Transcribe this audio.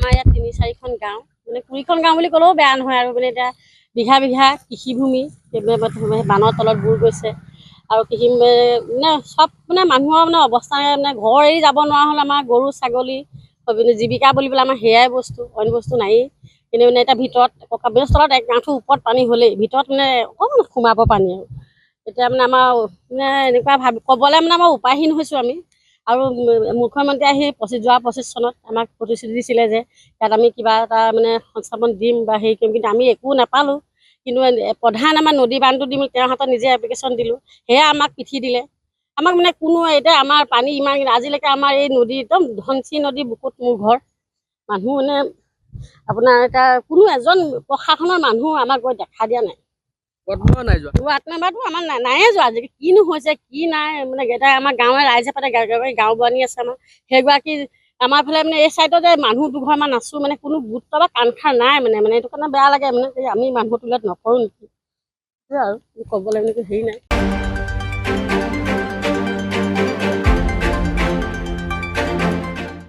আমাৰ ইয়াত ৩-৪খন গাঁও মানে 20খন গাঁও বুলি ক'লেও বেয়া নহয় আৰু মানে এতিয়া বিঘা বিঘা কৃষিভূমি বানৰ তলত বুৰ গৈছে আৰু কৃষি মানে চব মানে মানুহৰ মানে অৱস্থা মানে ঘৰ এৰি যাব নোৱাৰা হ'ল। আমাৰ গৰু ছাগলী জীৱিকা বুলিবলৈ আমাৰ সেয়াই বস্তু, অইন বস্তু নায়েই। কিন্তু মানে এতিয়া ভিতৰত তলত 1 আঁঠু ওপৰত পানী হ'লেই ভিতৰত মানে অকণমান সোমাব পানী আৰু এতিয়া মানে আমাৰ মানে এনেকুৱা ক'বলৈ মানে আমাৰ উপায়হীন হৈছোঁ আমি। আৰু মুখ্যমন্ত্ৰী আহি যোৱা 25 চনত আমাক প্ৰতিশ্ৰুতি দিছিলে যে ইয়াত আমি কিবা এটা মানে সংস্থাপন দিম বা হেৰি কৰিম, কিন্তু আমি একো নাপালোঁ। কিন্তু প্ৰধান আমাৰ নদী বান্ধটো দিম, তেওঁৰ হাতত নিজে এপ্লিকেশ্যন দিলোঁ, সেয়া আমাক পিঠি দিলে। আমাক মানে কোনো এতিয়া আমাৰ পানী ইমান আজিলৈকে আমাৰ এই নদী একদম ধনশী নদী বুকুত মোৰ ঘৰ। মানুহ মানে আপোনাৰ এতিয়া কোনো এজন প্ৰশাসনৰ মানুহ আমাক গৈ দেখা দিয়া নাই। ৱাৰ্ড মেম্বাৰটো আমাৰ নায়ে যোৱা। আজিকালি কিনো হৈছে কি নাই মানে এটা আমাৰ গাঁৱৰ ৰাইজে পাতে গাঁও বুঢ়ানী আছে আমাৰ সেইগৰাকী আমাৰ ফালে মানে এই চাইডতে মানুহ দুঘৰমান আছোঁ মানে কোনো গুৰুত্ব বা কাণসাৰ নাই মানে এইটো কাৰণে বেয়া লাগে মানে আমি মানুহ তুলত নকৰোঁ নেকি আৰু ক'বলৈ মানে হেৰি নাই।